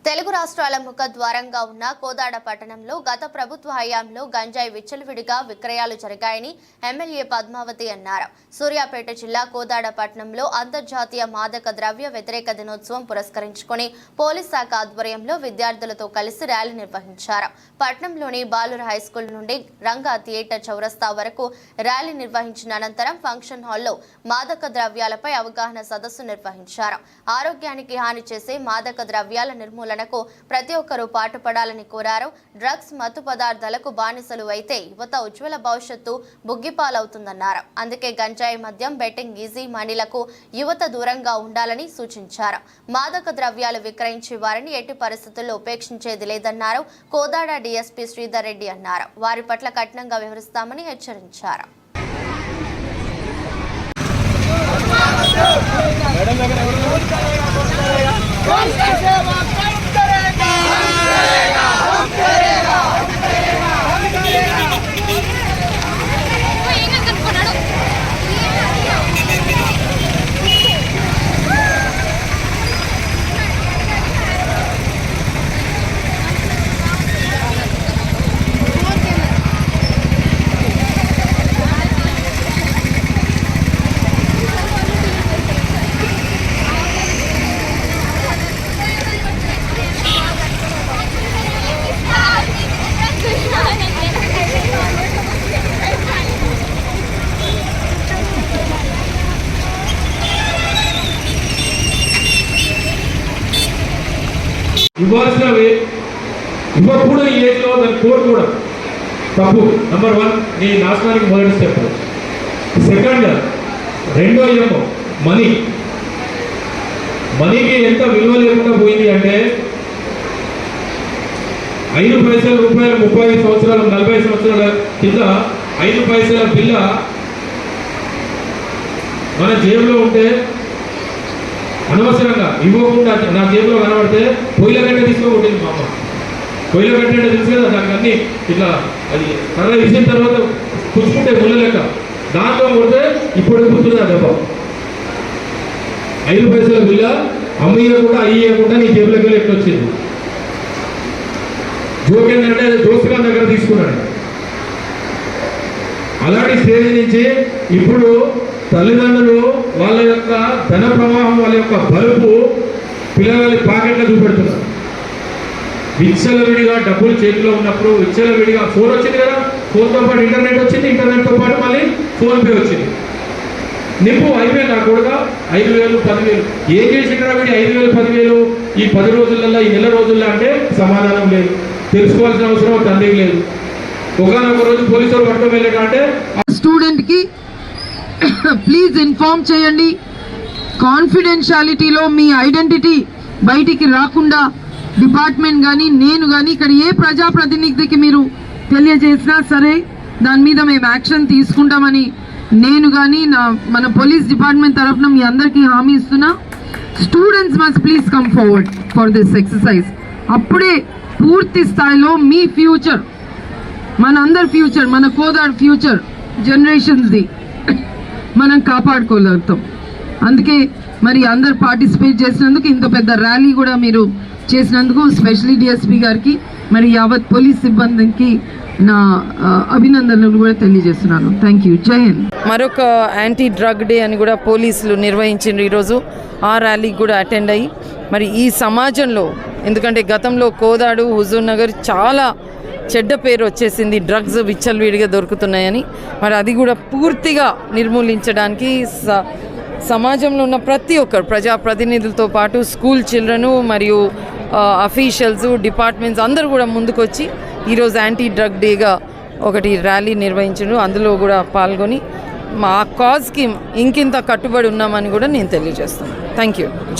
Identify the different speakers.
Speaker 1: తెలుగు రాష్ట్రాల ముఖద్వారంగా ఉన్న కోదాడ పట్టణంలో గత ప్రభుత్వ హయాంలో గంజాయి విచ్చలవిడిగా విక్రయాలు జరిగాయని ఎమ్మెల్యే పద్మావతి అన్నారు. సూర్యాపేట జిల్లా కోదాడ పట్టణంలో అంతర్జాతీయ మాదక ద్రవ్య వ్యతిరేక దినోత్సవం పురస్కరించుకుని పోలీస్ శాఖ ఆధ్వర్యంలో విద్యార్థులతో కలిసి ర్యాలీ నిర్వహించారు. పట్టణంలోని బాలుర హైస్కూల్ నుండి రంగా థియేటర్ చౌరస్తా వరకు ర్యాలీ నిర్వహించిన అనంతరం ఫంక్షన్ హాల్లో మాదక ద్రవ్యాలపై అవగాహన సదస్సు నిర్వహించారు. ఆరోగ్యానికి హాని చేసే మాదక ద్రవ్యాల నిర్మూలన ప్రతి ఒక్కరూ పాటుపడాలని కోరారు. డ్రగ్స్ మత్తు పదార్థాలకు బానిసలు అయితే యువత ఉజ్వల భవిష్యత్తు బుగ్గిపాలవుతుందన్నారు. అందుకే గంజాయి, మద్యం, బెట్టింగ్, ఈజీ మనీలకు యువత దూరంగా ఉండాలని సూచించారు. మాదక ద్రవ్యాలు విక్రయించే వారిని ఎట్టి పరిస్థితుల్లో ఉపేక్షించేది లేదన్నారు. కోదాడ డీఎస్పీ శ్రీధర్ రెడ్డి అన్నారు. వారి పట్ల కఠినంగా వ్యవహరిస్తామని హెచ్చరించారు.
Speaker 2: ఇవ్వకూడదు ఈ ఏజ్లో దాని కోడ్ కూడా తప్పు. నెంబర్ 1 నీ నాశనానికి మొదటి స్టెప్. సెకండ్, రెండో ఏమో మనీకి ఎంత విలువ లేకుండా పోయింది అంటే 5 పైసల రూపాయలు 35 సంవత్సరాలు 40 సంవత్సరాల కింద 5 పైసల బిల్ల మన జేబులో ఉంటే అనవసరంగా ఇవ్వకుండా నా జేబులో కనబడితే పొయ్యిల గంట తీసుకోబట్టింది మా అమ్మ. పొయ్యిల గంట అంటే తెలుసు కదా, దానికి అన్ని ఇట్లా అది కర్ర ఇచ్చిన తర్వాత పుచ్చుకుంటే ముళ్ళ లెక్క దాంట్లో కొడితే ఇప్పుడు గుర్తుంది ఆ దెబ్బ. 5 పైసల బిల్ల అమ్మయ్యకుండా అయ్యకుండా నీ జేబులోకి వెళ్ళి ఎట్లా వచ్చింది. జోక్ ఏంటంటే దోస్తుగా దగ్గర తీసుకున్నాడు. అలాంటి స్టేజ్ నుంచి ఇప్పుడు తల్లిదండ్రులు వాళ్ళ యొక్క ధన ప్రవాహం, వాళ్ళ యొక్క బలుపు పిల్లల పాకెట్లో చూపెడుతున్నారు. విచ్చలవిడిగా డబ్బులు చేతిలో ఉన్నప్పుడు విచ్చలవిడిగా ఫోన్ వచ్చింది కదా, ఫోన్తో పాటు ఇంటర్నెట్ వచ్చింది, ఇంటర్నెట్తో పాటు మళ్ళీ ఫోన్పే వచ్చింది. నింపు అయిపోయింది. నా కూడా 5,000 10,000 ఏం చేసిండ్రా వీడి 5,000 10,000 ఈ 10 రోజులలో ఈ నెల రోజుల్లో అంటే సమాధానం లేదు. తెలుసుకోవాల్సిన అవసరం తండ్రికి లేదు. ఒకనొక రోజు పోలీసులు పట్టుకొని వెళ్ళాడంటే
Speaker 3: స్టూడెంట్ కి ప్లీజ్ ఇన్ఫార్మ్ చేయండి. కాన్ఫిడెన్షియాలిటీలో మీ ఐడెంటిటీ బయటికి రాకుండా డిపార్ట్మెంట్ కానీ నేను కానీ ఇక్కడ ఏ ప్రజాప్రతినిధికి మీరు తెలియజేసినా సరే దాని మీద మేము యాక్షన్ తీసుకుంటామని నేను కానీ మన పోలీస్ డిపార్ట్మెంట్ తరఫున మీ అందరికీ హామీ ఇస్తున్నా. Students must please come forward for this exercise. అప్పుడే పూర్తి స్థాయిలో మీ ఫ్యూచర్, మన అందరి ఫ్యూచర్, మన కోదాడ్ ఫ్యూచర్ జనరేషన్స్ది మనం కాపాడుకోగలుగుతాం. అందుకే మరి అందరు పార్టిసిపేట్ చేసినందుకు, ఇంత పెద్ద ర్యాలీ కూడా మీరు చేసినందుకు స్పెషల్లీ డిఎస్పీ గారికి మరి యావత్ పోలీస్ సిబ్బందికి నా అభినందనలు కూడా తెలియజేస్తున్నాను. Thank you. జై హింద్.
Speaker 4: మరొక యాంటీ డ్రగ్ డే అని కూడా పోలీసులు నిర్వహించారు ఈరోజు. ఆ ర్యాలీకి కూడా అటెండ్ అయ్యి మరి ఈ సమాజంలో, ఎందుకంటే గతంలో కోదాడు, హుజూర్ నగర్ చాలా చెడ్డ పేరు వచ్చేసింది, డ్రగ్స్ విచ్చలవిడిగా దొరుకుతున్నాయని. మరి అది కూడా పూర్తిగా నిర్మూలించడానికి సమాజంలో ఉన్న ప్రతి ఒక్కరు, ప్రజాప్రతినిధులతో పాటు స్కూల్ చిల్డ్రన్ మరియు అఫీషియల్స్, డిపార్ట్మెంట్స్ అందరూ కూడా ముందుకొచ్చి ఈరోజు యాంటీ డ్రగ్ డేగా ఒకటి ర్యాలీ నిర్వహించారు. అందులో కూడా పాల్గొని మా కాజ్కి ఇంకింత కట్టుబడి ఉన్నామని కూడా నేను తెలియజేస్తాను. Thank you. జై